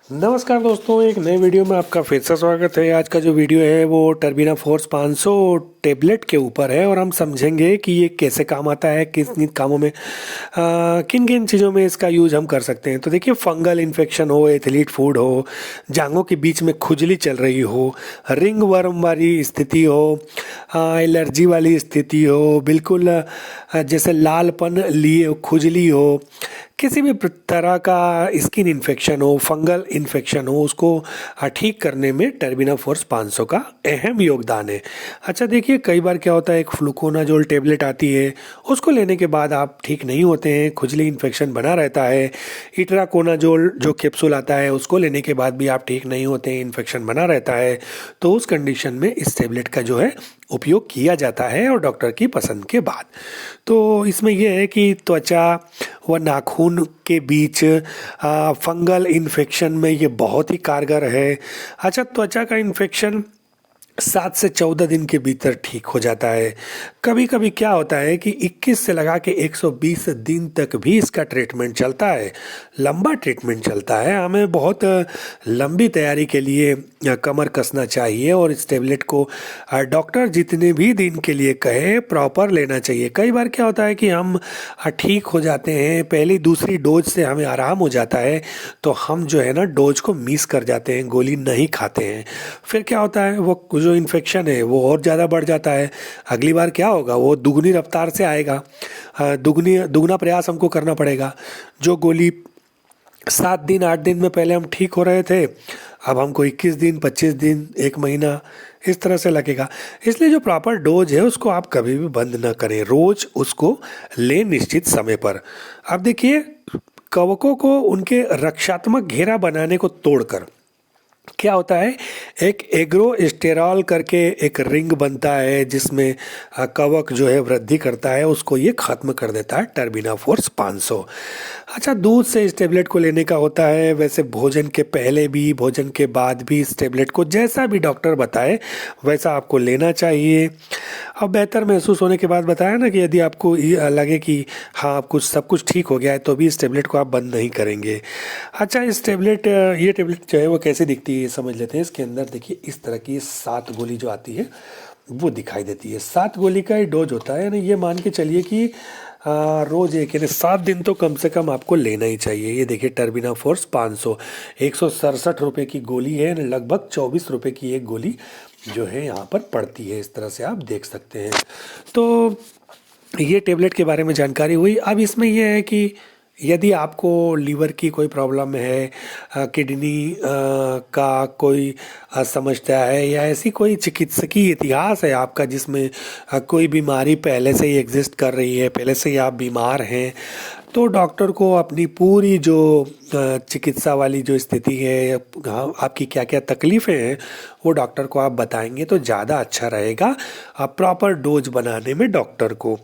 नमस्कार दोस्तों, एक नए वीडियो में आपका फिर से स्वागत है। आज का जो वीडियो है वो टर्बिना फोर्स 500 टेबलेट के ऊपर है और हम समझेंगे कि ये कैसे काम आता है, किस किन कामों में, किन किन चीज़ों में इसका यूज हम कर सकते हैं। तो देखिए, फंगल इन्फेक्शन हो, एथलीट फूड हो, जांघों के बीच में खुजली चल रही हो, रिंग वर्म वाली स्थिति हो, एलर्जी वाली स्थिति हो, बिल्कुल जैसे लालपन लिए खुजली हो, किसी भी तरह का स्किन इन्फेक्शन हो, फंगल इन्फेक्शन हो, उसको ठीक करने में टर्बिना फोर्स 500 का अहम योगदान है। अच्छा देखिए, कई बार क्या होता है, एक फ्लूकोनाजोल टेबलेट आती है, उसको लेने के बाद आप ठीक नहीं होते हैं, खुजली इन्फेक्शन बना रहता है। इट्राकोनाजोल जो कैप्सूल आता है, उसको लेने के बाद भी आप ठीक नहीं होते हैं, इन्फेक्शन बना रहता है। तो उस कंडीशन में इस टेबलेट का जो है उपयोग किया जाता है और डॉक्टर की पसंद के बाद। तो इसमें यह है कि त्वचा व नाखून के बीच फंगल इन्फेक्शन में ये बहुत ही कारगर है। अच्छा, त्वचा का इन्फेक्शन 7 से 14 दिन के भीतर ठीक हो जाता है। कभी कभी क्या होता है कि 21 से लगा के 120 दिन तक भी इसका ट्रीटमेंट चलता है। लंबा ट्रीटमेंट चलता है। हमें बहुत लंबी तैयारी के लिए कमर कसना चाहिए और इस टेबलेट को डॉक्टर जितने भी दिन के लिए कहे प्रॉपर लेना चाहिए। कई बार क्या होता है कि हम ठीक हो जाते हैं, पहली दूसरी डोज से हमें आराम हो जाता है, तो हम जो है ना डोज को मिस कर जाते हैं, गोली नहीं खाते हैं। फिर क्या होता है, वो जो इन्फेक्शन है वो और ज़्यादा बढ़ जाता है। अगली बार क्या होगा, वो दुगनी रफ्तार से आएगा। दुगना प्रयास हमको करना पड़ेगा। जो गोली 7 दिन 8 दिन में पहले हम ठीक हो रहे थे, अब हमको 21 दिन 25 दिन 1 महीना इस तरह से लगेगा। इसलिए जो प्रॉपर डोज है उसको आप कभी भी बंद ना करें, रोज उसको लें निश्चित समय पर। अब देखिए, कवकों को उनके रक्षात्मक घेरा बनाने को तोड़कर क्या होता है, एक एग्रोस्टेरॉल करके एक रिंग बनता है जिसमें कवक जो है वृद्धि करता है, उसको ये खत्म कर देता है टर्बिना फोर्स 500। अच्छा, दूध से इस टेबलेट को लेने का होता है। वैसे भोजन के पहले भी भोजन के बाद भी इस टेबलेट को जैसा भी डॉक्टर बताए वैसा आपको लेना चाहिए। अब बेहतर महसूस होने के बाद बताया ना कि यदि आपको लगे कि हाँ कुछ सब कुछ ठीक हो गया है तो भी इस टेबलेट को आप बंद नहीं करेंगे। अच्छा, ये टेबलेट जो है वो कैसे दिखती है ये समझ लेते हैं। इसके अंदर देखिए, इस तरह की 7 गोली जो आती है वो दिखाई देती है। 7 गोली का ही डोज होता है, यानी ये मान के चलिए कि रोज एक, यानी 7 दिन तो कम से कम आपको लेना ही चाहिए। ये देखिए, टर्बिना फोर्स 500 167 रुपये की गोली है, लगभग 24 रुपये की एक गोली जो है यहाँ पर पड़ती है। इस तरह से आप देख सकते हैं। तो ये टेबलेट के बारे में जानकारी हुई। अब इसमें यह है कि यदि आपको लीवर की कोई प्रॉब्लम है, किडनी का कोई समस्या है, या ऐसी कोई चिकित्सकीय इतिहास है आपका जिसमें कोई बीमारी पहले से ही एग्जिस्ट कर रही है, पहले से ही आप बीमार हैं, तो डॉक्टर को अपनी पूरी जो चिकित्सा वाली जो स्थिति है, आपकी क्या क्या तकलीफ़ें हैं, वो डॉक्टर को आप बताएंगे तो ज़्यादा अच्छा रहेगा प्रॉपर डोज बनाने में डॉक्टर को।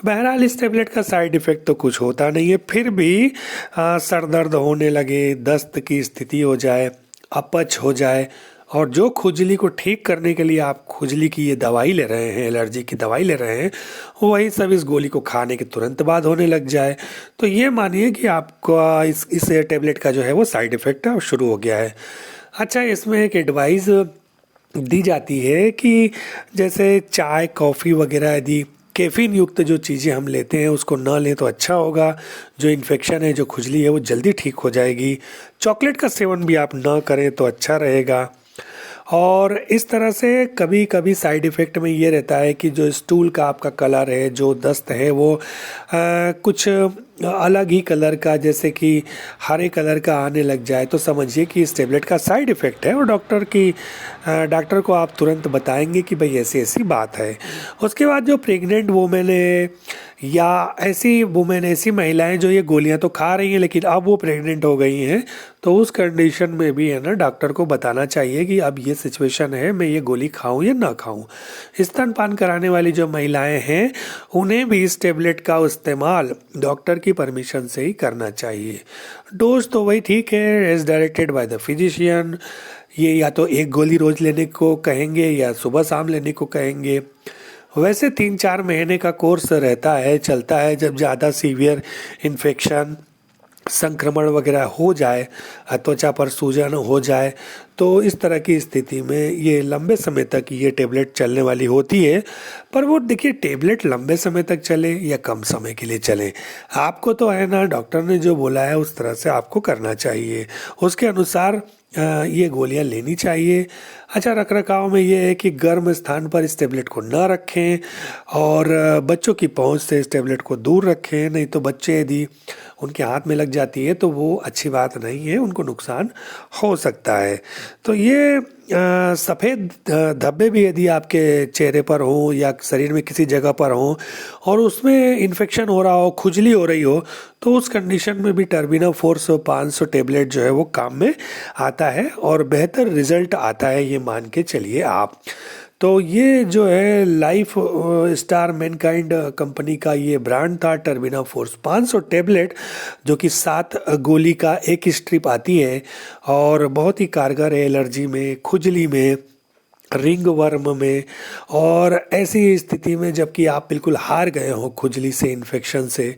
बहरहाल, इस टेबलेट का साइड इफ़ेक्ट तो कुछ होता नहीं है। फिर भी सर दर्द होने लगे, दस्त की स्थिति हो जाए, अपच हो जाए, और जो खुजली को ठीक करने के लिए आप खुजली की ये दवाई ले रहे हैं, एलर्जी की दवाई ले रहे हैं, वही सब इस गोली को खाने के तुरंत बाद होने लग जाए, तो ये मानिए कि आपका इस टेबलेट का जो है वो साइड इफ़ेक्ट शुरू हो गया है। अच्छा, इसमें एक एडवाइस दी जाती है कि जैसे चाय कॉफ़ी वगैरह यदि कैफ़ीन युक्त जो चीज़ें हम लेते हैं उसको ना लें तो अच्छा होगा। जो इन्फेक्शन है, जो खुजली है, वो जल्दी ठीक हो जाएगी। चॉकलेट का सेवन भी आप ना करें तो अच्छा रहेगा। और इस तरह से कभी कभी साइड इफ़ेक्ट में ये रहता है कि जो स्टूल का आपका कलर है, जो दस्त है, वो कुछ अलग ही कलर का, जैसे कि हरे कलर का आने लग जाए, तो समझिए कि इस टेबलेट का साइड इफ़ेक्ट है और डॉक्टर को आप तुरंत बताएंगे कि भाई ऐसी ऐसी बात है। उसके बाद जो प्रेग्नेंट वुमेन है या ऐसी महिलाएं जो ये गोलियां तो खा रही हैं लेकिन अब वो प्रेग्नेंट हो गई हैं, तो उस कंडीशन में भी है ना डॉक्टर को बताना चाहिए कि अब ये सिचुएशन है, मैं ये गोली खाऊं या ना खाऊं। स्तनपान कराने वाली जो महिलाएं हैं उन्हें भी इस टेबलेट का इस्तेमाल डॉक्टर की परमिशन से ही करना चाहिए। डोज तो वही ठीक है, as directed by the physician. ये या तो एक गोली रोज लेने को कहेंगे या सुबह शाम लेने को कहेंगे। वैसे 3-4 महीने का कोर्स रहता है, चलता है। जब ज़्यादा सीवियर इन्फेक्शन संक्रमण वगैरह हो जाए, त्वचा पर सूजन हो जाए, तो इस तरह की स्थिति में ये लंबे समय तक ये टेबलेट चलने वाली होती है। पर वो देखिए, टेबलेट लंबे समय तक चले या कम समय के लिए चले, आपको तो है ना, डॉक्टर ने जो बोला है उस तरह से आपको करना चाहिए, उसके अनुसार ये गोलियां लेनी चाहिए। अच्छा, रख रखाव में ये है कि गर्म स्थान पर इस टेबलेट को ना रखें और बच्चों की पहुंच से इस टेबलेट को दूर रखें, नहीं तो बच्चे यदि उनके हाथ में लग जाती है तो वो अच्छी बात नहीं है, उनको नुकसान हो सकता है। तो ये सफ़ेद धब्बे भी यदि आपके चेहरे पर हो या शरीर में किसी जगह पर हो और उसमें इन्फेक्शन हो रहा हो, खुजली हो रही हो, तो उस कंडीशन में भी टर्बिना फोर्स 500 टेबलेट जो है वो काम में आता है और बेहतर रिजल्ट आता है, ये मान के चलिए आप। तो ये जो है लाइफ स्टार मैनकाइंड कंपनी का ये ब्रांड था, टर्बिना फोर्स 500 टेबलेट, जो कि 7 गोली का एक स्ट्रिप आती है और बहुत ही कारगर है एलर्जी में, खुजली में, रिंग वर्म में। और ऐसी स्थिति में जबकि आप बिल्कुल हार गए हो खुजली से, इन्फेक्शन से,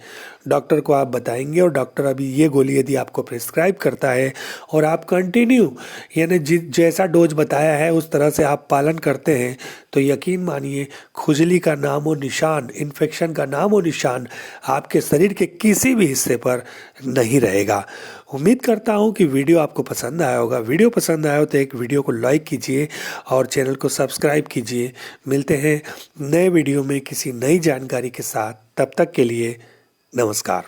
डॉक्टर को आप बताएंगे और डॉक्टर अभी ये गोली यदि आपको प्रिस्क्राइब करता है और आप कंटिन्यू यानी जैसा डोज बताया है उस तरह से आप पालन करते हैं, तो यकीन मानिए खुजली का नामो निशान, इन्फेक्शन का नामो निशान आपके शरीर के किसी भी हिस्से पर नहीं रहेगा। उम्मीद करता हूँ कि वीडियो आपको पसंद आया होगा। वीडियो पसंद आया हो तो एक वीडियो को लाइक कीजिए और चैनल को सब्सक्राइब कीजिए। मिलते हैं नए वीडियो में किसी नई जानकारी के साथ, तब तक के लिए नमस्कार।